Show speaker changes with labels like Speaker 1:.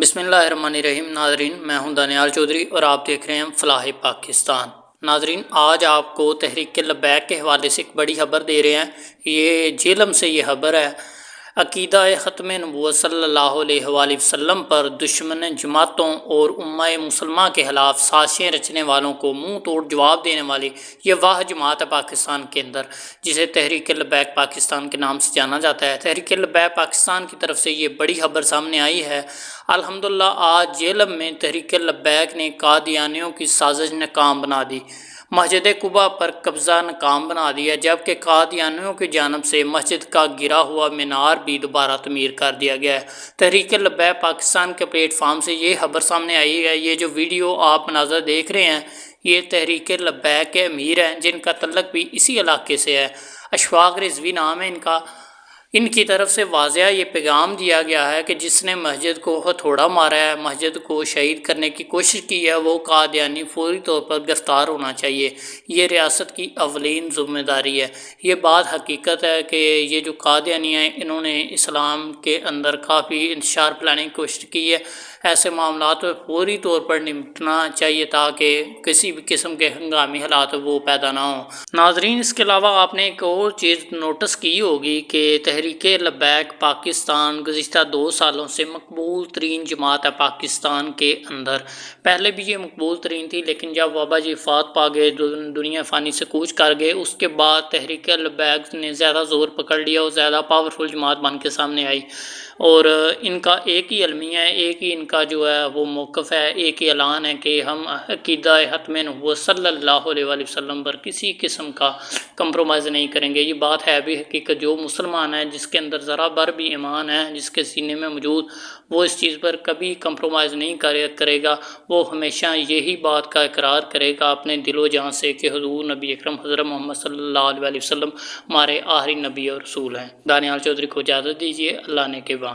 Speaker 1: بسم اللہ الرحمن الرحیم۔ ناظرین، میں ہوں دانیال چودھری اور آپ دیکھ رہے ہیں فلاح پاکستان۔ ناظرین، آج آپ کو تحریک لبیک کے حوالے سے ایک بڑی خبر دے رہے ہیں۔ یہ جیلم سے یہ خبر ہے۔ عقیدہ ختم نبوت صلی اللہ علیہ وآلہ وسلم پر دشمن جماعتوں اور امہ مسلمہ کے خلاف سازشیں رچنے والوں کو منہ توڑ جواب دینے والی یہ واحد جماعت ہے پاکستان کے اندر، جسے تحریک لبیک پاکستان کے نام سے جانا جاتا ہے۔ تحریک لبیک پاکستان کی طرف سے یہ بڑی خبر سامنے آئی ہے۔ الحمدللہ آج جیلم میں تحریک لبیک نے قادیانیوں کی سازش ناکام بنا دی، مسجد قباء پر قبضہ ناکام بنا دیا، جبکہ قادیانیوں کی جانب سے مسجد کا گرا ہوا مینار بھی دوبارہ تعمیر کر دیا گیا ہے۔ تحریک لبیک پاکستان کے پلیٹ فارم سے یہ خبر سامنے آئی ہے۔ یہ جو ویڈیو آپ مناظر دیکھ رہے ہیں، یہ تحریک لبیک کے امیر ہیں، جن کا تعلق بھی اسی علاقے سے ہے۔ اشفاق رضوی نام ہے ان کا۔ ان کی طرف سے واضح یہ پیغام دیا گیا ہے کہ جس نے مسجد کو ہتھوڑا مارا ہے، مسجد کو شہید کرنے کی کوشش کی ہے، وہ قادیانی فوری طور پر گرفتار ہونا چاہیے۔ یہ ریاست کی اولین ذمہ داری ہے۔ یہ بات حقیقت ہے کہ یہ جو قادیانی ہیں، انہوں نے اسلام کے اندر کافی انتشار پھیلانے کی کوشش کی ہے۔ ایسے معاملات پہ فوری طور پر نمٹنا چاہیے تاکہ کسی بھی قسم کے ہنگامی حالات وہ پیدا نہ ہوں۔ ناظرین، اس کے علاوہ آپ نے ایک اور چیز نوٹس کی ہوگی کہ تحریک لبیک پاکستان گزشتہ 2 سالوں سے مقبول ترین جماعت ہے پاکستان کے اندر۔ پہلے بھی یہ مقبول ترین تھی، لیکن جب بابا جی وفات پا گئے، دنیا فانی سے کوچ کر گئے، اس کے بعد تحریک لبیک نے زیادہ زور پکڑ لیا اور زیادہ پاورفل جماعت بن کے سامنے آئی۔ اور ان کا ایک ہی المیہ ہے، ایک ہی ان کا جو ہے وہ موقف ہے، ایک ہی اعلان ہے کہ ہم عقیدہ ختم نبوت صلی اللہ علیہ وآلہ وسلم پر کسی قسم کا کمپرومائز نہیں کریں گے۔ یہ بات ہے بھی حقیقت، جو مسلمان ہے، جس کے اندر ذرا بر بھی ایمان ہے، جس کے سینے میں موجود، وہ اس چیز پر کبھی کمپرومائز نہیں کرے گا۔ وہ ہمیشہ یہی بات کا اقرار کرے گا اپنے دل و جان سے کہ حضور نبی اکرم حضرت محمد صلی اللہ علیہ وسلم ہمارے آخری نبی اور رسول ہیں۔ دانیال چودھری کو اجازت دیجیے، اللہ نے کے بعد۔